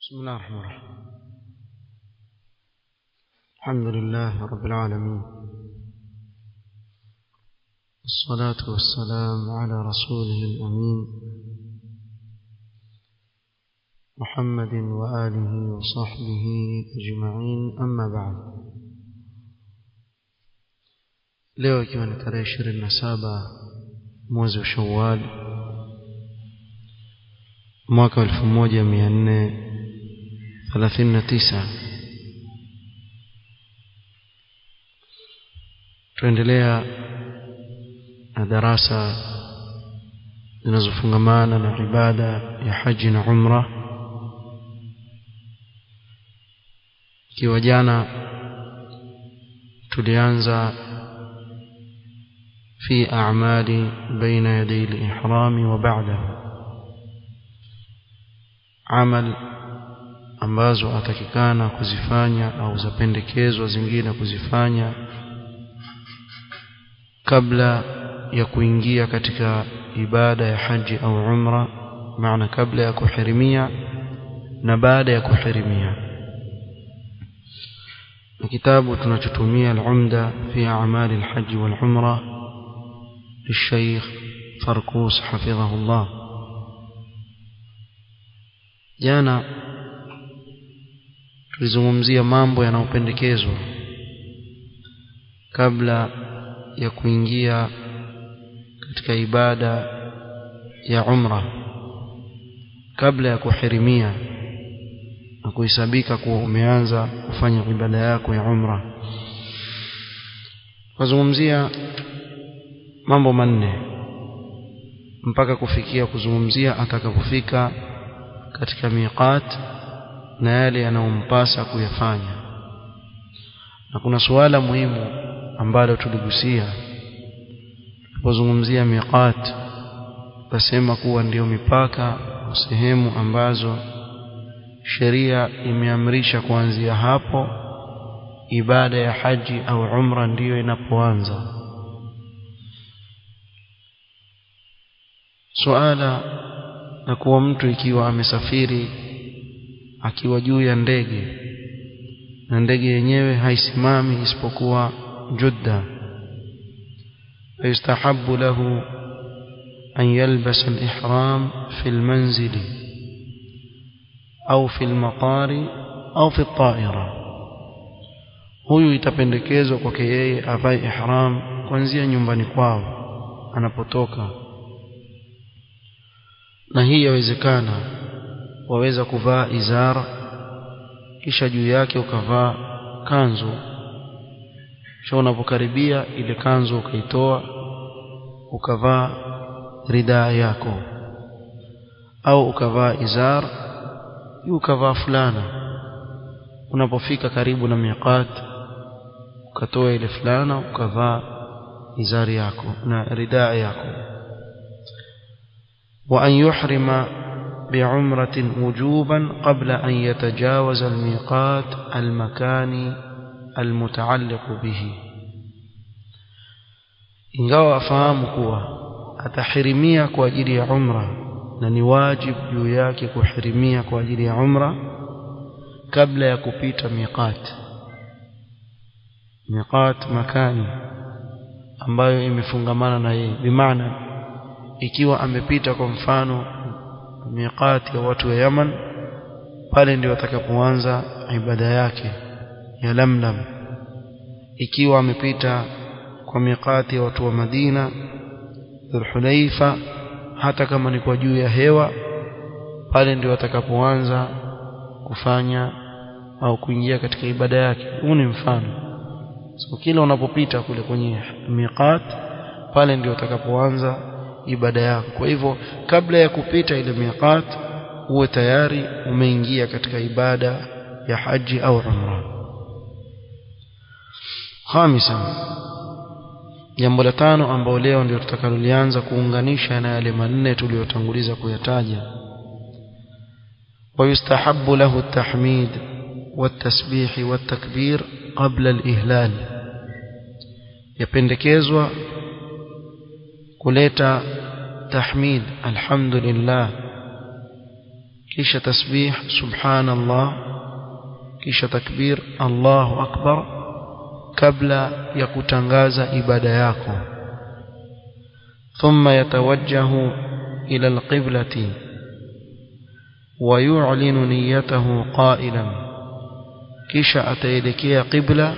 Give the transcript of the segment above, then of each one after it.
بسم الله الرحمن الرحيم. الحمد لله رب العالمين، الصلاة والسلام على رسوله الأمين محمد وآله وصحبه أجمعين، أما بعد. leo ikiwa ni tarehe 27 mwezi wa Shawwal mwaka 1439, tuendelea na darasa zinazofungamana na ibada ya haji na umra. Ikiwa jana tulianza في أعمال بين يدي الإحرام وبعده، عمل ambazo atakikana kuzifanya au zapendekezwa zingine kuzifanya kabla ya kuingia katika ibada ya haji au umra, maana kabla ya kuhirimia na baada ya kuhirimia. Kitabu tunachotumia al-Umda fi a'mal al-hajj wal-umra للشيخ فركوس حفظه الله. jana tulizungumzia mambo yanayopendekezwa kabla ya kuingia katika ibada ya umra, kabla ya kuhirimia na kuhesabika kuwa umeanza kufanya ibada yako ya umra. Kuzungumzia mambo manne mpaka kufikia kuzungumzia atakapofika katika miqat na yale yanayompasa kuyafanya. Na kuna suala muhimu ambalo tuligusia tulipozungumzia miqat, tasema kuwa ndio mipaka sehemu ambazo sheria imeamrisha kuanzia hapo ibada ya haji au umra ndiyo inapoanza. Suala na kuwa mtu ikiwa amesafiri akiwa juu ya ndege na ndege yenyewe haisimami isipokuwa Jeddah, yustahabbu lahu an yalbasa al-ihram fi al-manzili au fi al-matari au fi at-ta'ira. Huyu itapendekezwa kwake yeye avae ihram kuanzia nyumbani kwao anapotoka, na hii yawezekana waweza kuvaa izara kisha juu yake ukavaa kanzu, kisha unapokaribia ile kanzu ukaitoa ukavaa ridaa yako, au ukavaa izar ukavaa fulana. Unapofika karibu na miqat ukatoa ile fulana ukavaa izari yako na ridaa yako. وأن يحرم بعمرة وجوبا قبل أن يتجاوز الميقات المكاني المتعلق به. ingawa afahamu kuwa atahirimia kwa ajili ya umra na ni wajibu juu yake kuhirimia kwa ajili ya umra kabla ya kupita miqat makani ambayo imefungamana na yeye. Bimaana ikiwa amepita kwa mfano miqati ya watu wa Yaman, pale ndio atakapoanza ibada yake ya Lamlam. Ikiwa amepita kwa miqati ya watu wa Madina, Dhul-Hulaifa, hata kama ni kwa juu ya hewa, pale ndio atakapoanza kufanya au kuingia katika ibada yake. Huu ni mfano. So kila unapopita kule kwenye miqat, pale ndio atakapoanza ibada yako. Kwa hivyo kabla ya kupita ile miqat uwe tayari umeingia katika ibada ya haji au umra. Khamisan, jambo la tano ambalo leo ndio tutakalolianza kuunganisha na yale manne tuliyotanguliza kuyataja. ويستحب له التحميد والتسبيح والتكبير قبل الإهلال. yapendekezwa kuleta tahmid alhamdulillah kisha tasbih subhanallah, kisha takbir Allahu akbar kabla ya kutangaza ibada yako. Thumma yatawajjahu ila alqiblati wa yu'linu niyyatahu qailan, kisha ataelekea qibla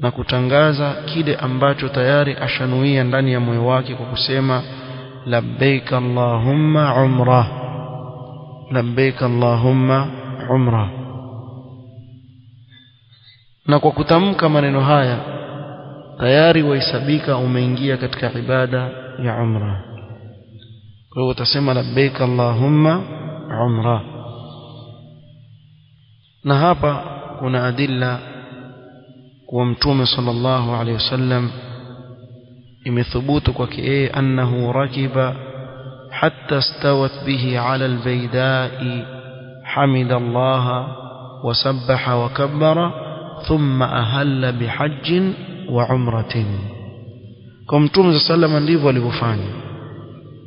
na kutangaza kile ambacho tayari ashanuia ndani ya moyo wake kwa kusema labbaik allahumma umrah, labbaik allahumma umrah. Na kwa kutamka maneno haya tayari wahesabika umeingia katika ibada ya umra. Kwa hiyo utasema labbaik allahumma umrah. Na hapa kuna adilla kwa Mtume sallallahu alayhi wasallam imethubutu kwake yeye annahu rakiba hatta stawat bihi ala albaydai hamida Allah wa sabbaha wa kabbara thumma ahalla bihajjin wa umratin. Kwa Mtume sallallahu ndivyo alivyofanya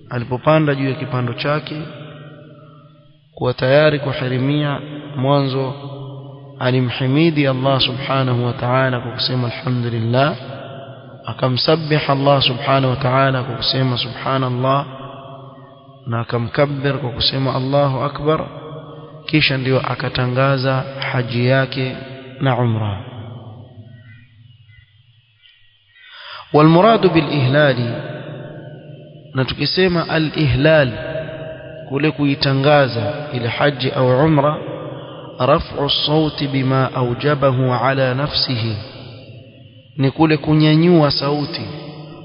alipopanda juu ya kipando chake kuwa tayari kuhirimia. Mwanzo alimhimidi Allah subhanahu wa ta'ala kwa kusema alhamdulillah, akamsabbih Allah subhanahu wa ta'ala kwa kusema subhanallah, na akamkabbir kwa kusema Allahu akbar, kisha ndio akatangaza haji yake na umra. Walmuradu bilihlali, na tukisema alihlal kule kuitangaza ile haji au umra, رفع الصوت بما أوجبه على نفسه, ni kule kunyanyua sauti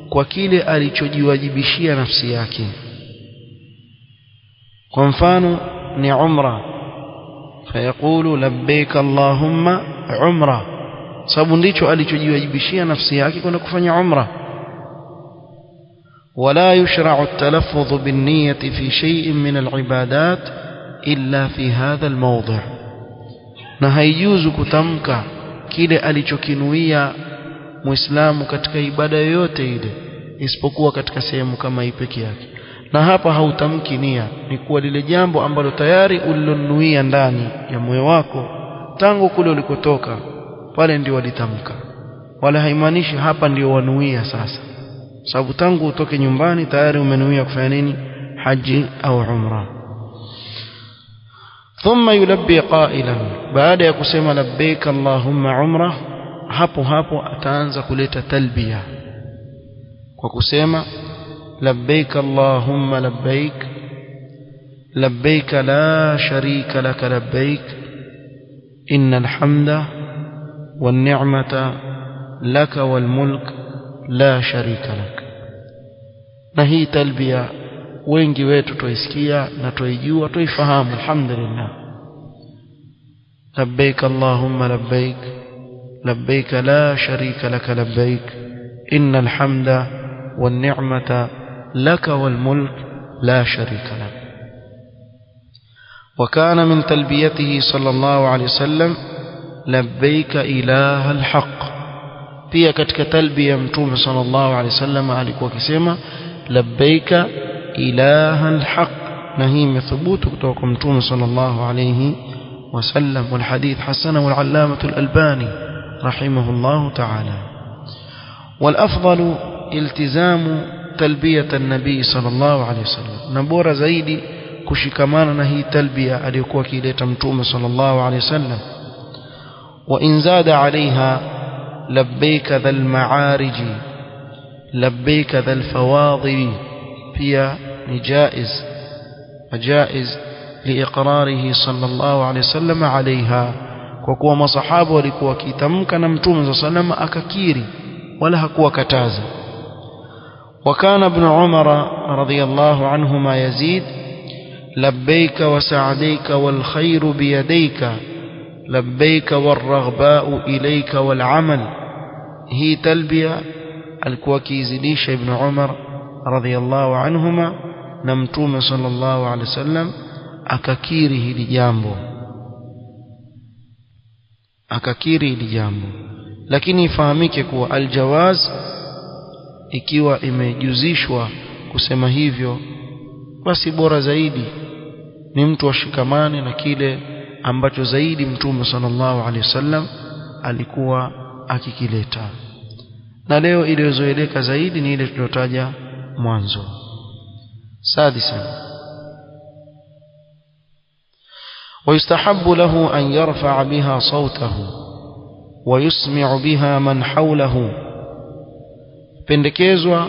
kwa kile alichojiwajibishia nafsi yake. Kwa mfano ni umra, fayaqulu labbaik allahumma umra, sababu ndicho alichojiwajibishia nafsi yake kwenda kufanya umra. ولا يشرع التلفظ بالنية في شيء من العبادات إلا في هذا الموضع, na haijuzu kutamka kile alichokinuia Muislamu katika ibada yoyote ile isipokuwa katika sehemu kama hii peke yake. Na hapa hautamki nia, ni kuwa lile jambo ambalo tayari ulilonuia ndani ya moyo wako tangu kule ulikotoka pale ndio walitamka, wala haimaanishi hapa ndio wanuia sasa, sababu tangu utoke nyumbani tayari umenuia kufanya nini? Haji au umra. ثم يلبي قائلا, baada ya kusema labbaik allahumma umrah, hapo hapo ataanza kuleta talbiya kwa kusema labbaik allahumma labbaik, labbaik la sharika lak labbaik, innal hamda wan ni'mata laka wal mulk la sharika lak. Na hii talbiya wengi wetu tuisikia na tuijua, tuifahamu alhamdulillah. labbaik allahumma labbaik, labbaik la sharika lak labbaik, innal hamda wan ni'mata laka wal mulk la sharika lak. وكان من تلبيته صلى الله عليه وسلم labbaik ilaha alhaq. Pia katika talbiya Mtume sallallahu alayhi wasallam alikuwa akisema labbaik ilaha alhaq, na hii imethubutu kutoka kwa Mtume sallallahu alayhi wasallam. والحديث حسنه العلامة الألباني رحمه الله تعالى. والأفضل التزام تلبية النبي صلى الله عليه وسلم, نبورة زيدي كشكمان نهي تلبية أليكوا كيلة Mtume صلى الله عليه وسلم. وإن زاد عليها لبيك ذا المعارج لبيك ذا الفواضل, pia ni jaiz liiqrarihi sallallahu alayhi wasallam alaiha, kwa kuwa masahaba walikuwa wakitamka na Mtume sallallahu akakiri wala hakuwa kataza. وكان ابن عمر رضي الله عنهما يزيد لبيك وسعديك والخير بيديك لبيك والرغباء إليك والعمل. هي تلبية alikuwa kiizidisha Ibn Umar radhiyallahu anhuma, na Mtume sallallahu alaihi wasallam akakiri hili jambo. Lakini ifahamike kuwa aljawaz, ikiwa imejuzishwa kusema hivyo, basi bora zaidi ni mtu ashikamane na kile ambacho zaidi Mtume sallallahu alaihi wasallam alikuwa akikileta. Na leo iliyozoeleka zaidi ni ile tuliyotaja mwanzo. سادسا ويستحب له أن يرفع بها صوته ويسمع بها من حوله. pendekezwa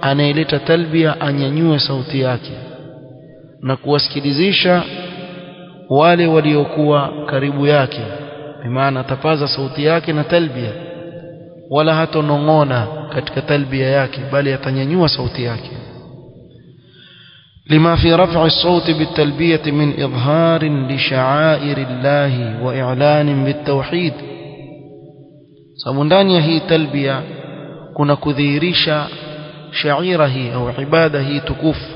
anayeleta talbia anyanyue sauti yake na kuwasikilizisha wale waliokuwa karibu yake, maana atapaza sauti yake na talbia, wala hatonong'ona katika talbia yake, bali atanyanyua sauti yake. لما في رفع الصوت بالتلبية من إظهار لشعائر الله وإعلان بالتوحيد. سمندانيا هي تلبية كنا كذيريشا شعيره أو عباده تكف،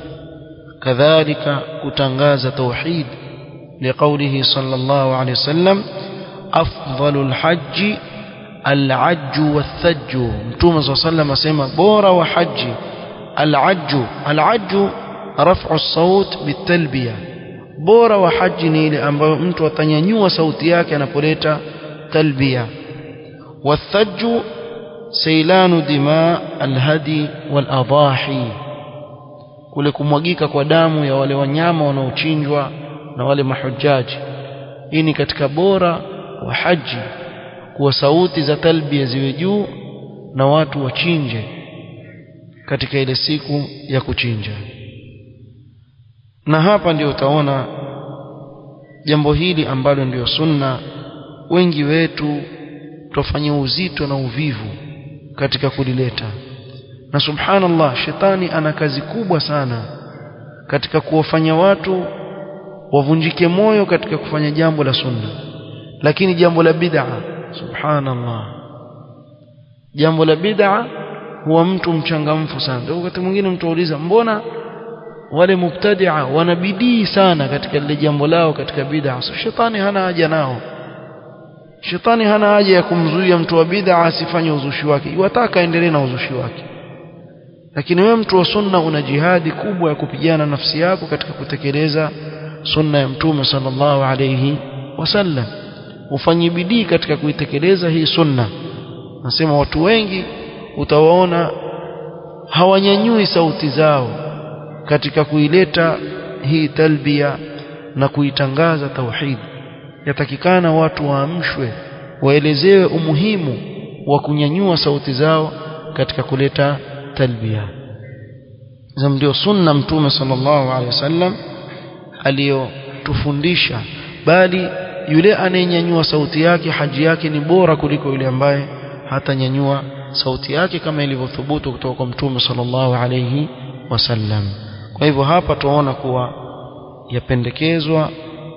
كذلك كتنغاز توحيد، لقوله صلى الله عليه وسلم أفضل الحج العج والثج. متوم صلى الله عليه وسلم سيما بورا وحج العج رفع الصوت بالتلبية. bora wa haji ni ile ambayo mtu atanyanyua sauti yake anapoleta talbia. wathajju sailanu dima alhadi waladahi, kule kumwagika kwa damu ya wale wanyama wanaochinjwa na wale mahujaji. Hii ni katika bora wa haji, kuwa sauti za talbia ziwe juu na watu wachinje katika ile siku ya kuchinja. Na hapa ndio utaona jambo hili ambalo ndio sunna, wengi wetu tufanye uzito na uvivu katika kulileta. Na subhanallah, shetani ana kazi kubwa sana katika kuwafanya watu wavunjike moyo katika kufanya jambo la sunna. Lakini jambo la bid'a, subhanallah, jambo la bid'a huwa mtu mchangamfu sana. Ndio wakati mwingine mtu auliza, mbona wale mubtadi'a wanabidii sana katika lile jambo lao katika bid'a? So shetani hana haja nao. Shetani hana haja ya kumzuia mtu wa bid'a asifanye uzushi wake, yataka aendelee na uzushi wake. Lakini wewe mtu wa sunna una jihadi kubwa ya kupigana nafsi yako katika kutekeleza sunna ya Mtume sallallahu alayhi wasallam. Ufanye bidii katika kuitekeleza hii sunna. Nasema watu wengi utawaona hawanyanyui sauti zao katika kuileta hii talbia na kuitangaza tauhid. Yatakikana watu waamshwe, waelezewe umuhimu wa kunyanyua sauti zao katika kuleta talbia. Hizo ndio sunna Mtume sallallahu alaihi wasallam aliyotufundisha. Bali yule anayenyanyua sauti yake, haji yake ni bora kuliko yule ambaye hatanyanyua sauti yake, kama ilivyothubutu kutoka kwa Mtume sallallahu alaihi wasallam. Kwa hivyo hapa tunaona kuwa yapendekezwa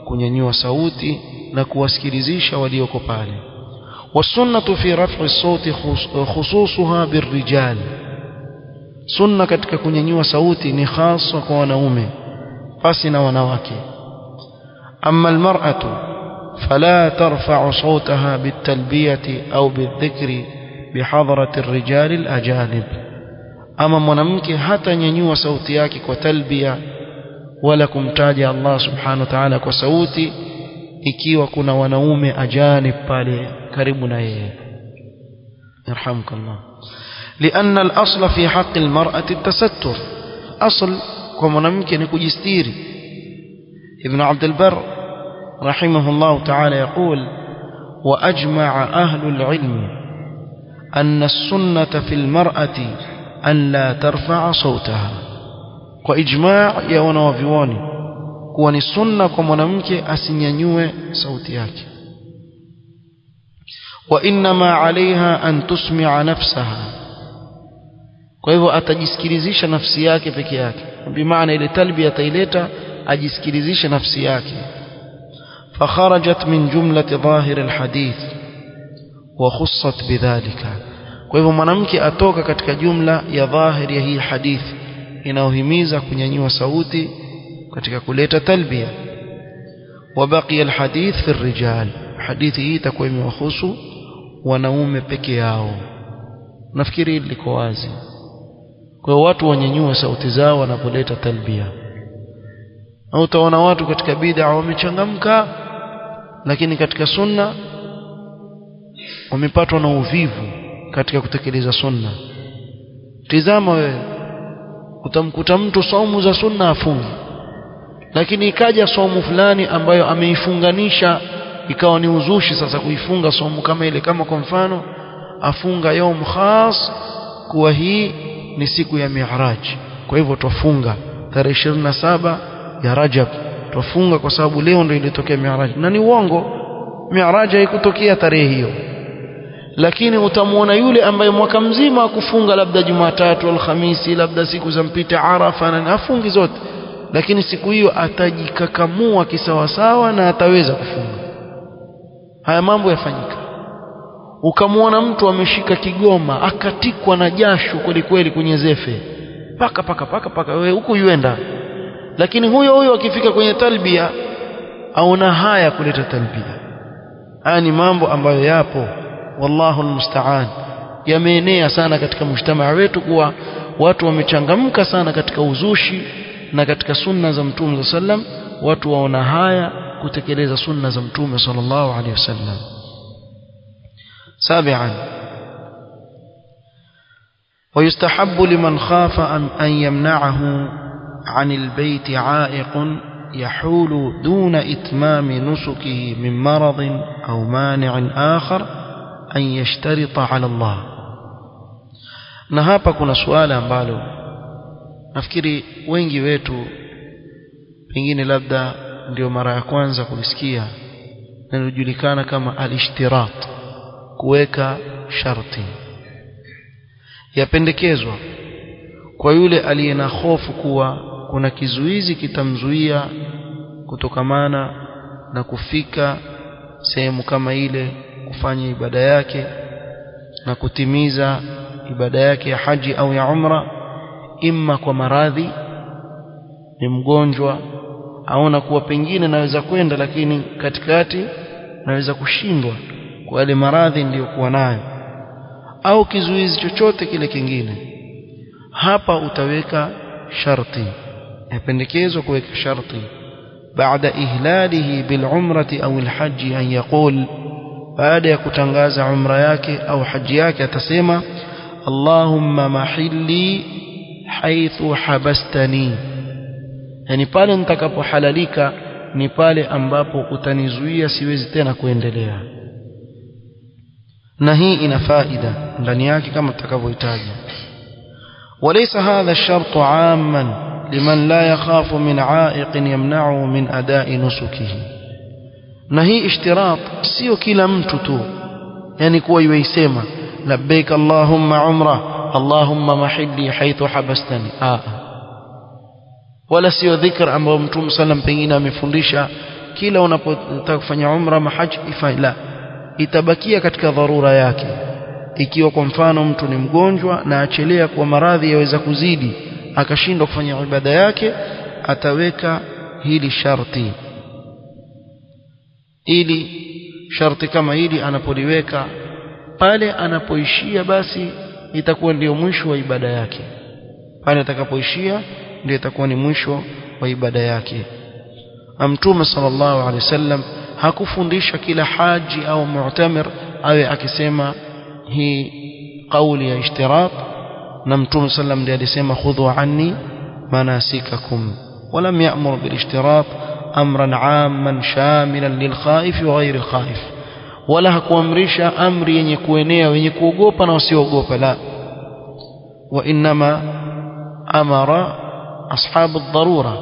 kunyanyua sauti na kuwasikilizisha walioko pale. wasunnatu fi raf'i sauti khususuha birrijal, sunna katika kunyanyua sauti ni hasa kwa wanaume pasi na wanawake. amma almar'atu fala tarfa'u sawtaha bitalbiyati au bidhikri bihadrati arrijal alajanib. ama mwanamke hatanyanyua sauti yake kwa talbia wala kumtaja Allah subhanahu wa ta'ala kwa sauti ikiwa kuna wanaume ajanib pale karibu na yeye. yarhamukallah. لأن الأصل في حق المرأة التستر، أصل kwa mwanamke ni kujistiri. ابن عبد البر رحمه الله تعالى يقول: وأجمع أهل العلم أن السنة في المرأة أن لا ترفع صوتها. وإجماع يا wanavyuoni kuwa ni sunna kwa mwanamke asinyanyue sauti yake. وإنما عليها أن تسمع نفسها، kwa hivyo atajisikilizisha nafsi yake peke yake, bimaana ile talbia ataileta ajisikilizishe nafsi yake. فخرجت من جملة ظاهر الحديث وخصت بذلك، kwa hivyo mwanamke atoka katika jumla ya dhahiri ya hii hadithi inayohimiza kunyanyua sauti katika kuleta talbia. وبقي الحديث في الرجال، hadithi hii itakuwa imewahusu wanaume peke yao. Nafikiri liko wazi. Kwa watu wanyanyue sauti zao wanapoleta talbia. au utaona watu katika bid'a wamechangamka lakini katika sunna wamepatwa na uvivu katika kutekeleza sunna. Tizama wewe, utamkuta mtu saumu za sunna afunga, lakini ikaja saumu fulani ambayo ameifunganisha ikawa ni uzushi sasa kuifunga saumu kama ile. Kama kwa mfano afunga yaum khas kuwa hii ni siku ya Mi'raj, kwa hivyo tufunga tarehe 27 ya Rajab, tufunga kwa sababu leo ndio ilitokea Mi'raj. Na ni uongo, Mi'raj haikutokea tarehe hiyo. Lakini utamuona yule ambaye mwaka mzima akufunga labda Jumatatu, Alhamisi, labda siku za mpita Arafa, na afungi zote, lakini siku hiyo atajikakamua kisawasawa na ataweza kufunga. Haya mambo yafanyika. Ukamuona mtu ameshika kigoma akatikwa na jasho kweli kweli kwenye zefe, paka wewe huku yuenda, lakini huyo akifika kwenye talbia aona haya kuleta talbia. Haya ni mambo ambayo yapo, wallahu almusta'an, yameenea sana katika mujtamaa wetu, kuwa watu wamechangamka sana katika uzushi na katika sunna za Mtume sallam. Watu waona haya kutekeleza sunna za Mtume sallallahu alaihi wasallam. سابعا ويستحب لمن خاف أن يمنعه عن البيت عائق يحول دون إتمام نسكه من مرض أو مانع آخر أن يشترط على الله. na hapa kuna suala ambalo nafikiri wengi wetu pengine labda ndio mara ya kwanza kulisikia, linalojulikana kama al-ishtirat, kuweka sharti. Yapendekezwa kwa yule aliye na hofu kuwa kuna kizuizi kitamzuia kutokamana na kufika sehemu kama ile kufanya ibada yake na kutimiza ibada yake ya haji au ya umra, imma kwa maradhi, ni mgonjwa, aona kuwa pengine naweza kwenda lakini katikati naweza kushindwa kwa yale maradhi niliyokuwa nayo, au kizuizi chochote kile kingine. Hapa utaweka sharti. Yapendekezwa kuweka sharti baada ihlalihi bil umrati au al haji, an yaqul, baada ya kutangaza umra yake au haji yake atasema Allahumma mahilli haithu habastani, yani pale nitakapohalalika ni pale ambapo utanizuia siwezi tena kuendelea. na hii ina faida ndani yake kama tutakavyohitaji. وليس هذا الشرط عاما لمن لا يخاف من عائق يمنعه من أداء نسكه. na hii ishtirat sio kila mtu tu, yani kuwa yuisema labbaik allahumma umra allahumma mahilli haithu habastani, wala sio dhikr ambao Mtume sallam pengine amefundisha kila unapotaka kufanya umra mahaji ifanye. La, itabakia katika dharura yake. Ikiwa kwa mfano mtu ni mgonjwa na achelea kwa maradhi yaweza kuzidi akashindwa kufanya ibada yake, ataweka hili sharti, ili sharti kama hili anapoliweka pale anapoishia, basi itakuwa ndio mwisho wa ibada yake. Pale atakapoishia ndio itakuwa ni mwisho wa ibada yake. Mtume sallallahu alaihi wasallam hakufundisha kila haji au mu'tamir awe akisema hii kauli ya ishtirat, na Mtume sallam ndiye alisema khudhu anni manasikakum, walam ya'mur bil ishtirat amran 'amman shamilan lil khaif wa ghayr al khaif, wala hakuamrisha amri yenye kuenea wenye kuogopa na wasioogopa. La, wa inma amara ashab ad-darura,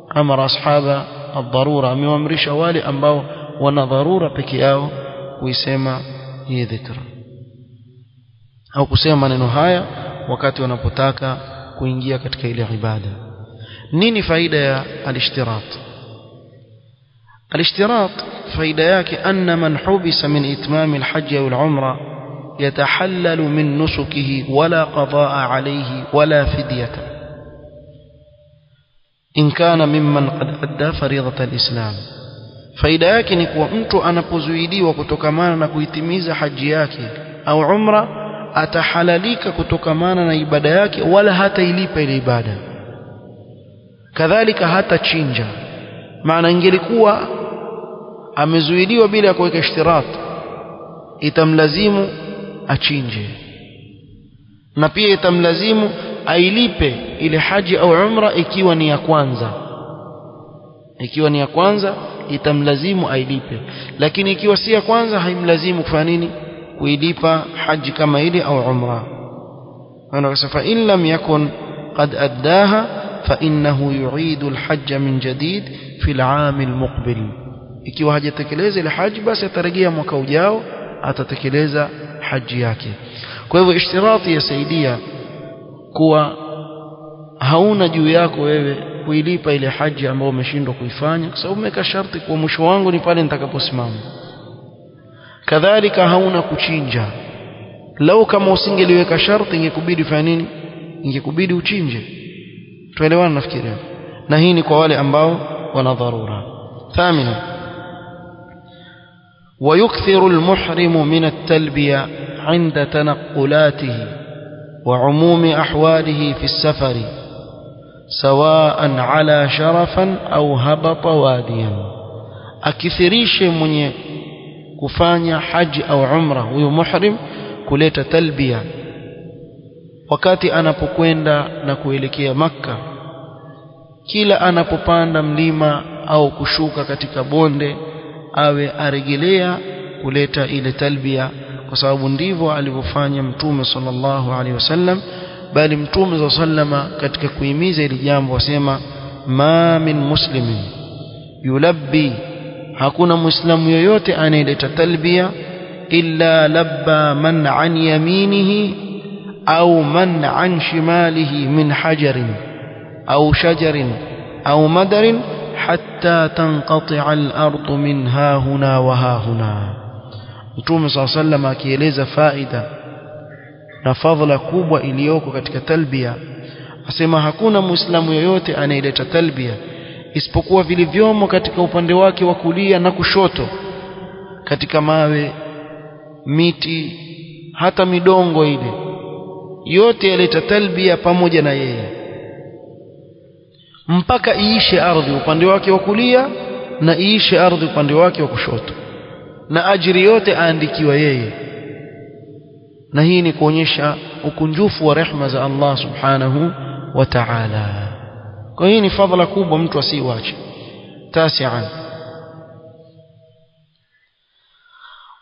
amara ashaba ad-darura, amewaamrisha wale ambao wana dharura peke yao kuisema hii dhikra au kusema maneno haya wakati wanapotaka kuingia katika ile ibada. Nini faida ya al-ishtirat? Al-ishtirat faida yake anna man hubisa min itmam al-hajj aw al-umra yatahallalu min nusukihi wala qadaa alayhi wala fidyata in kana mimman qad adda fariidat al-islam. Faida yake ni kuwa mtu anapozuidiwa kutokamana na kuitimiza haji yake au umra, atahalalika kutokamana na ibada yake, wala hata ilipa ile ibada. kadhalika hata chinja. Maana ingelikuwa amezuiliwa bila ya kuweka ishtirat, itamlazimu achinje, na pia itamlazimu ailipe ile haji au umra ikiwa ni ya kwanza. Ikiwa ni ya kwanza itamlazimu ailipe, lakini ikiwa si ya kwanza haimlazimu kufanya nini? Kuilipa haji kama ile au umra. Anasema in lam yakun qad addaha fa innahu yu'idu al-hajj min jadid fi al-'am al-muqbil. Ikiwa hajatekeleza ile haji basi atarejea mwaka ujao atatekeleza haji yake. Kwa hivyo ishtirati yasaidia kuwa hauna juu yako wewe kuilipa ile haji ambayo umeshindwa kuifanya, kwa sababu umeweka sharti kwa mwisho wangu ni pale nitakaposimama. Kadhalika hauna kuchinja. Lau kama usingeliweka sharti ingekubidi fanya nini? Ingekubidi uchinje. Tuelewana nafikiri. Na hii ni kwa wale ambao wana dharura. Thamina, ويكثر المحرم من التلبية عند تنقلاته وعموم أحواله في السفر سواء على شرفا أو هبط واديا. أكثريش من كفانيا حج أو عمره ويمحرم كلية تلبية wakati anapokwenda na kuelekea Makka, kila anapopanda mlima au kushuka katika bonde awe arejelea kuleta ile talbia, kwa sababu ndivyo alivyofanya Mtume sallallahu alaihi wasallam. Bali Mtume sallama katika kuhimiza ile jambo wasema, ma min muslimin yulabbi, hakuna muislamu yoyote anayeleta talbia illa labba man an yaminihi au man an shimalihi min hajarin au shajarin au madarin hatta tanqati'a al-ardu min ha huna wa ha huna. Mtume sallallahu alayhi wasallam akieleza faida na fadhila kubwa iliyoko katika talbia, asema hakuna muislamu yoyote anayeleta talbia isipokuwa vilivyomo katika upande wake wa kulia na kushoto, katika mawe, miti, hata midongo ile yote yaleta talbia pamoja na yeye, mpaka iishe ardhi upande wake wa kulia na iishe ardhi upande wake wa kushoto, na ajiri yote aandikiwa yeye. Na hii ni kuonyesha ukunjufu wa rehema za Allah subhanahu wa ta'ala. Kwa hii ni fadhila kubwa mtu asiiache. Tasi'an,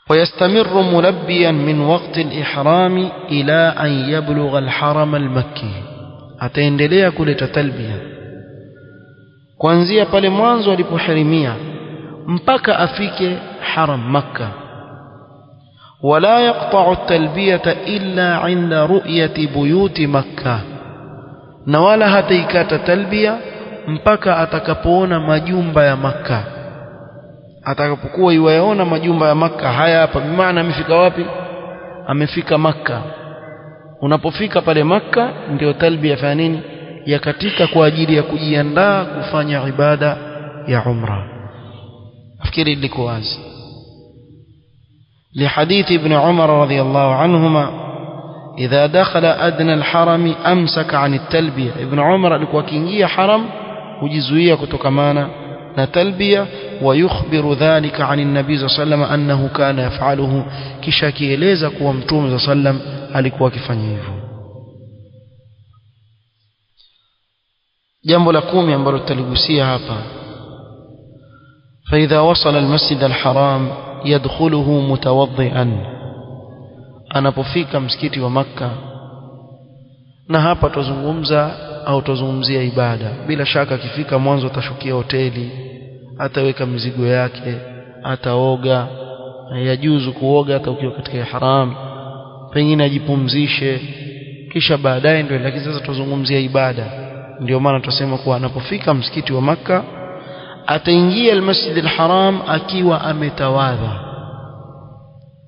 ويستمر ملبيا من وقت الإحرام إلى أن يبلغ الحرم المكي. ataendelea kuleta talbia kuanzia pale mwanzo alipoharimia mpaka afike haram Makkah. ولا يقطع التلبية إلا عند رؤية بيوت مكة, na wala hataikata talbia mpaka atakapoona majumba ya Makkah. Atakapokuwa yuyaona majumba ya Makkah haya hapa, bimaana amefika wapi? Amefika Makkah. Unapofika pale Makkah ndio talbia fanya nini? Ya katika kwa ajili ya kujiandaa kufanya ibada ya umra. Nafikiri liko wazi. لحديث ابن عمر رضي الله عنهما إذا دخل أدنى الحرم أمسك عن التلبية. ابن عمر alikuwa akiingia haram hujizuia kutokamana na talbia, ويخبر ذلك عن النبي صلى الله عليه وسلم أنه كان يفعله, kisha kieleza kuwa Mtume صلى الله عليه وسلم alikuwa akifanya hivyo. Jambo la 10 ambalo tutaligusia hapa, فإذا وصل المسجد الحرام يدخله متوضئا. anapofika msikiti wa Makka, na hapa tuzungumza au tuzungumzia ibada. Bila shaka akifika mwanzo atashukia hoteli, ataweka mizigo yake, ataoga, yajuzu kuoga hata ukiwa katika ihram, pengine ajipumzishe, kisha baadaye ndio. Lakini sasa tuzungumzia ibada, ndio maana tunasema kuwa anapofika msikiti wa Makka ataingia al-Masjid al-Haram akiwa ametawadha.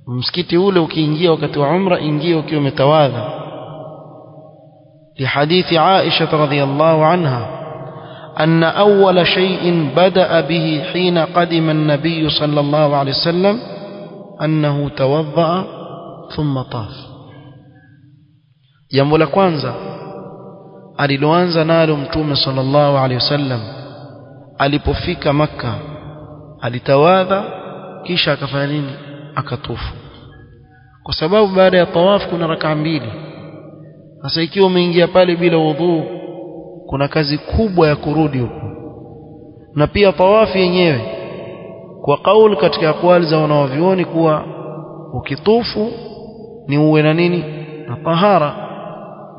Msikiti ule ukiingia wakati wa umra, ingia ukiwa umetawadha. لحديث عائشة رضي الله عنها أن أول شيء بدأ به حين قدم النبي صلى الله عليه وسلم أنه توضأ ثم طاف. jambo la kwanza aliloanza nalo Mtume sallallahu alaihi wasallam alipofika Makka, alitawadha kisha akafanya nini? Akatufu. Kwa sababu baada ya tawaf kuna rak'a mbili. Sasa ikiwa umeingia pale bila wudhu, kuna kazi kubwa ya kurudi huko. Na pia tawafi yenyewe kwa kauli katika aqwali za wanawavyuoni kuwa ukitufu ni uwe na nini? Na tahara.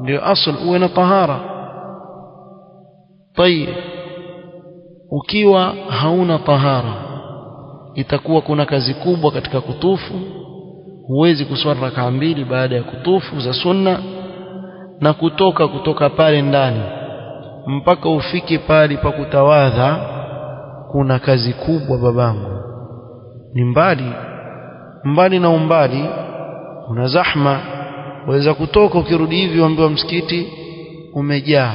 Ndio asl, uwe na tahara. Tayeb, ukiwa hauna tahara itakuwa kuna kazi kubwa katika kutufu. Huwezi kuswali rak'a mbili baada ya kutufu za sunna na kutoka pale ndani mpaka ufike pale pa kutawadha. Kuna kazi kubwa babangu, ni mbali na umbali, kuna zahma. Waweza kutoka ukirudi hivi uambiwa msikiti umejaa,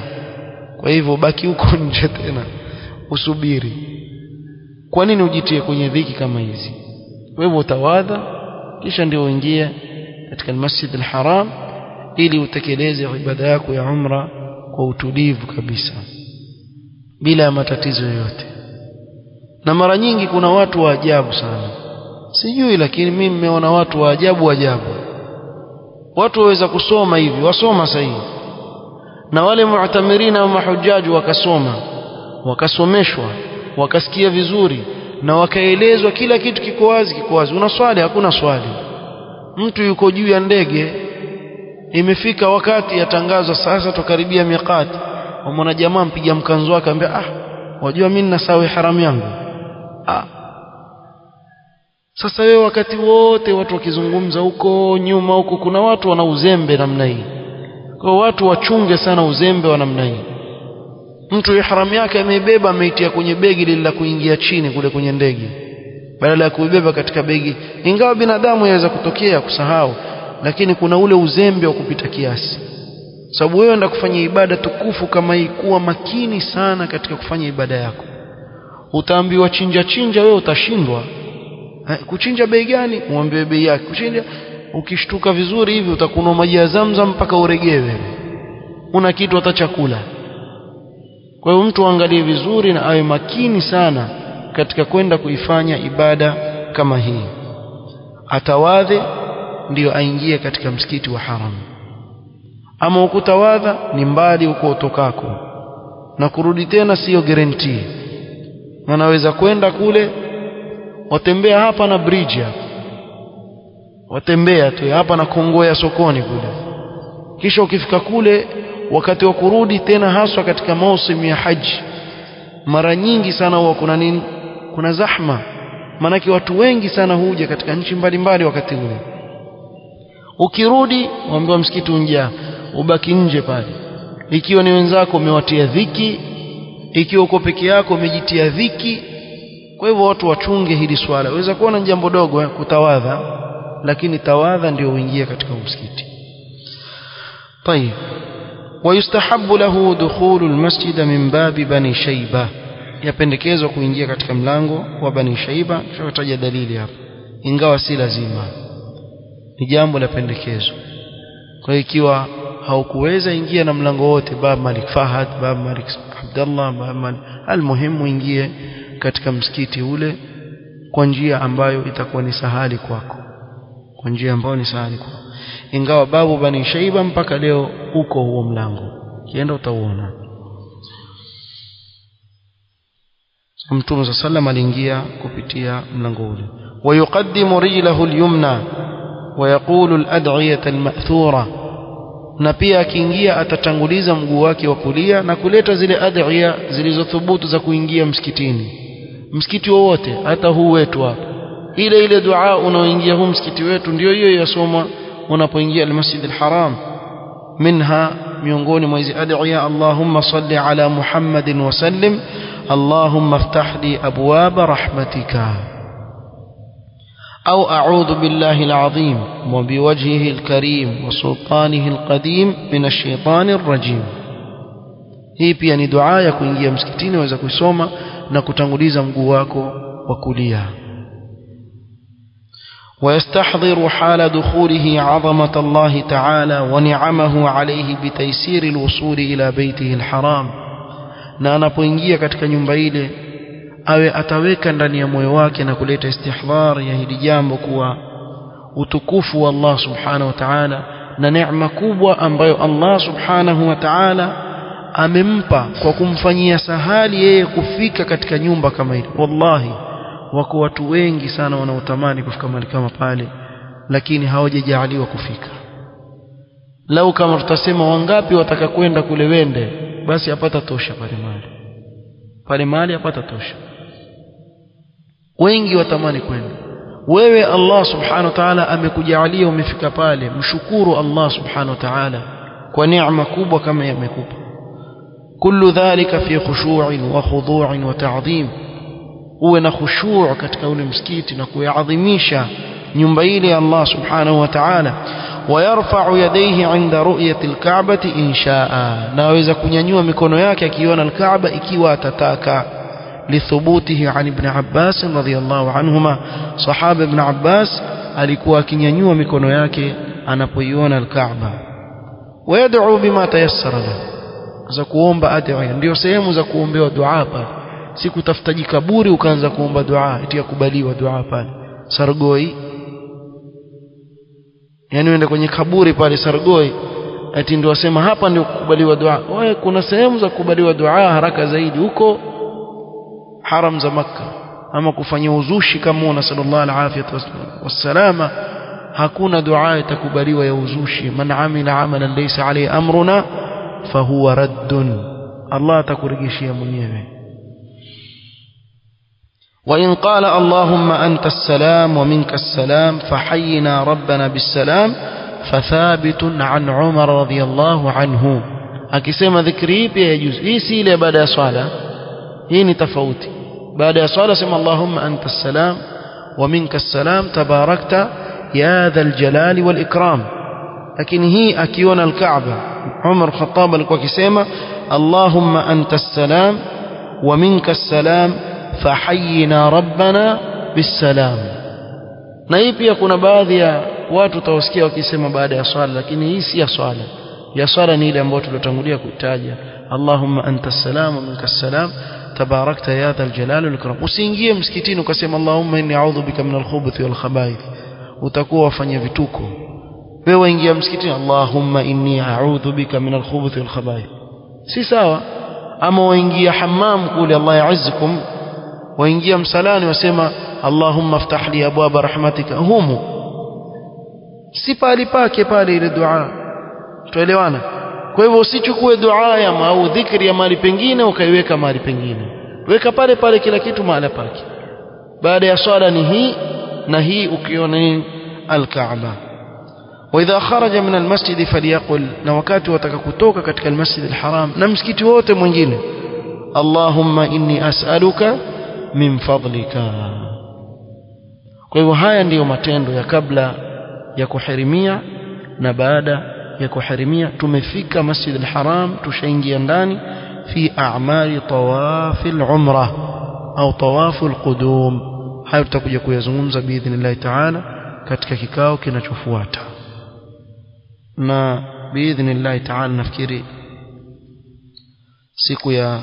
kwa hivyo baki huko nje tena usubiri. Kwa nini ujitie kwenye dhiki kama hizi? Wewe utawadha kisha ndio uingie katika Masjid al-Haram ili utekeleze ibada yako ya umra kwa utulivu kabisa bila ya matatizo yoyote. Na mara nyingi kuna watu wa ajabu sana, sijui, lakini mimi nimeona watu wa ajabu. Watu waweza kusoma hivi, wasoma sahihi, na wale mu'tamirina wa mahujaji wakasoma, wakasomeshwa, wakasikia vizuri na wakaelezwa kila kitu kiko wazi. Una swali? Hakuna swali. Mtu yuko juu ya ndege, imefika wakati yatangazwa sasa tukaribia miqati, mwana jamaa mpiga mkanzo wake anambia wajua mimi nasawi haramu yangu. Sasa wewe wakati wote watu wakizungumza huko nyuma huko, kuna watu wana uzembe namna hii. Kwa watu wachunge sana uzembe wa namna hii. Mtu ihram yake ameibeba, ameitia kwenye begi lile kuingia chini kule kwenye ndege, badala ya kuibeba katika begi. Ingawa binadamu yaweza kutokea kusahau, lakini kuna ule uzembe wa kupita kiasi. Sababu wewe enda kufanya ibada tukufu kama hii, kuwa makini sana katika kufanya ibada yako. Utaambiwa chinja, wewe utashindwa. Kuchinja bei gani? Muambiwe bei yake. Kuchinja, ukishtuka vizuri hivi utakunywa maji ya Zamzam mpaka uregewe. Una kitu hata chakula. Kwa hiyo mtu angalie vizuri na awe makini sana katika kwenda kuifanya ibada kama hii. Atawadhe ndio aingie katika msikiti wa haram. Ama ukutawadha ni mbali uko utokako, na kurudi tena sio guarantee. Wanaweza kwenda kule, watembea hapa na bridge, watembea tu hapa na Kongoya sokoni kule, kisha ukifika kule wakati wa kurudi tena, haswa katika mausimu ya haji, mara nyingi sana huwa kuna nini? Kuna zahma. Manake watu wengi sana huja katika nchi mbalimbali wakati ule. Ukirudi waambiwa msikiti unjaa, ubaki nje pale. Ikiwa ni wenzako umewatia dhiki, ikiwa uko peke yako umejitia dhiki. Kwa hivyo watu wachunge hili swala. Waweza kuona jambo dogo kutawadha, lakini tawadha ndio uingie katika msikiti. طيب ويستحب له دخول المسجد من باب بني شيبة. yapendekezwa kuingia katika mlango wa Bani Shaiba. Tutataja dalili hapa, ingawa si lazima, ni jambo la pendekezo. Kwa ikiwa haukuweza ingia na mlango wote, bab Malik Fahad, bab Malik Abdullah, bab Malik, almuhimu ingie katika msikiti ule kwa njia ambayo itakuwa ni sahali kwako, ingawa babu Bani Shaiba mpaka leo uko huo mlango, kienda utauona. Mtume صلى الله عليه وسلم aliingia kupitia mlango ule. ويقدم رجله اليمنى ويقول الأدعية المأثورة. na pia akiingia atatanguliza mguu wake wa kulia na kuleta zile adhiya zilizothubutu za kuingia msikitini. Msikiti wowote, hata huu wetu hapa, ile dua unaoingia huu msikiti wetu ndio hiyo yasoma unapoingia al-Masjid al-Haram. minha, miongoni mwa hizi adhiya, Allahumma salli ala Muhammadin wa sallim, Allahumma iftah li abwaba rahmatika, أو أعوذ بالله العظيم وبوجهه الكريم وسلطانه القديم من الشيطان الرجيم. hii pia ni dua ya kuingia msikitini, waweza kuisoma na kutanguliza mguu wako wa kulia. ويستحضر حال دخوله عظمة الله تعالى ونعمه عليه بتيسير الوصول إلى بيته الحرام. na anapoingia katika nyumba ile awe ataweka ndani ya moyo wake na kuleta istihdhar ya hili jambo kuwa utukufu wa Allah subhanahu wa ta'ala na neema kubwa ambayo Allah subhanahu wa ta'ala amempa kwa kumfanyia sahali yeye kufika katika nyumba kama ile. Wallahi wako watu wengi sana wanaotamani kufika mahali kama pale, lakini hawajajaliwa kufika. Lau kama tutasema wangapi wataka kwenda kule wende, basi apata tosha pale mahali apata tosha. Wengi watamani kwenda. Wewe Allah subhanahu wa ta'ala amekujalia umefika pale, mshukuru Allah subhanahu wa ta'ala kwa neema kubwa kama yamekupa. kullu dhalika fi khushu'in wa khudu'in wa ta'dhim, uwe na khushu' katika ule msikiti na kuadhimisha nyumba ile ya Allah subhanahu wa ta'ala. ويرفع يديه عند رؤية الكعبة إن شاء, naweza kunyanyua mikono yake akiona al-Kaaba ikiwa atataka. لثبوته عن ابن عباس رضي الله عنهما, صحابة ابن عباس alikuwa akinyanyua mikono yake anapoiona al-Kaaba. ويدعو بما تيسر له, za kuomba adhiya ndio sehemu za kuombewa dua pale, si kutafuta kaburi ukaanza kuomba dua eti yakubaliwa dua pale Sargoi. Yani uende kwenye kaburi pale Sargoi eti ndio wasema hapa ndio kukubaliwa dua. Wewe kuna sehemu za kukubaliwa dua haraka zaidi huko haram za Makka, ama kufanya uzushi kama una sallallahu alaihi wasallam, hakuna dua itakubaliwa ya uzushi. man amila amalan laysa alayhi amruna fahuwa raddun, Allah atakurejeshia mwenyewe. وإن قال اللهم أنت السلام ومنك السلام فحينا ربنا بالسلام فثابت عن عمر رضي الله عنه, akisema dhikri pia yajuzu. Hii si ile baada ya swala, hii ni tofauti. baada ya swala sema Allahumma anta as-salam wa minka as-salam tabarakta ya dhal jalali wal ikram. lakini hii akiona al-Kaaba, Umar Khattab alikuwa akisema Allahumma anta as-salam wa minka as-salam fahayyina rabbana bisalam. na hii pia kuna baadhi ya watu utawasikia wakisema baada ya swala, lakini hii si ya swala. ya swala ni ile ambayo tulotangulia kutaja, Allahumma anta as-salam wa minka as-salam tabarakta ya dhal jalali wal ikram. usiingie msikitini ukasema Allahumma inni a'udhu bika min al-khubuthi wal khaba'ith, utakuwa wafanya vituko. wewe ingia msikitini Allahumma inni a'udhu bika min al-khubuthi wal khaba'ith, si sawa. ama waingia hammam kule Allah ya'izzukum, waingia msalani wasema Allahumma aftah li abwaba rahmatika, humu si pale pake pale ile dua. tuelewana? kwa hivyo usichukue dua ya au dhikri ya mahali pengine ukaiweka mahali pengine, weka pale pale kila kitu mahali pake. baada ya swala ni hii na hii ukiona al-Kaaba. وإذا خرج من المسجد فليقل, na wakati wataka kutoka katika al-Masjid al-Haram na msikiti wote mwingine, Allahumma inni as'aluka min fadlika. kwa hivyo haya ndiyo matendo ya kabla ya kuhirimia na baada ya kuhirimia. tumefika Masjid al-Haram, tushaingia ndani fi a'mali tawafi al-umra au tawafu al-qudum. hayo tutakuja kuyazungumza biidhnillah ta'ala katika kikao kinachofuata. na biidhnillah ta'ala nafikiri siku ya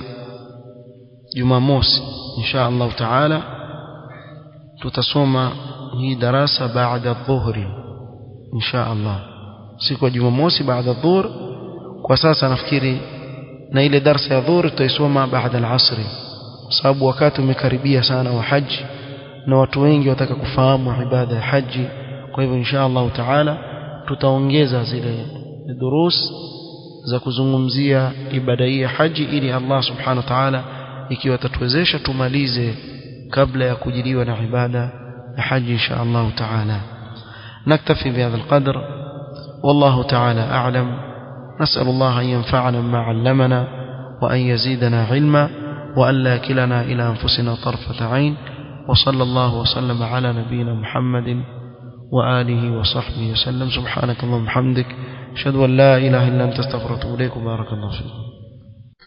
Jumamosi insha Allah ta'ala tutasoma hii darasa baada dhuhri insha Allah, siku ya Jumamosi baada dhuhur. kwa sasa nafikiri na ile darasa ya dhuhur tutaisoma baada al-asri, sababu wakati umekaribia sana wa haji na watu wengi wataka kufahamu ibada ya haji. kwa hivyo insha Allah ta'ala tutaongeza zile durus za kuzungumzia ibada hii ya haji, ili Allah subhanahu wa ta'ala ikiwa atatuwezesha tumalize kabla ya kujiliwa na ibada ya haji insha Allah ta'ala. naktafi bihadha alqadr, wallahu ta'ala a'lam. nas'al Allah an yanfa'ana bima 'allamana wa an yazidana 'ilma wa an la yakilana ila anfusina tarfata 'ain. wa sallallahu wa sallama ala nabiyyina Muhammadin وآله وصحبه وسلم. سبحانك اللهم وبحمدك أشهد أن لا إله إلا أنت أستغفرك وأتوب إليك. بارك الله فيك.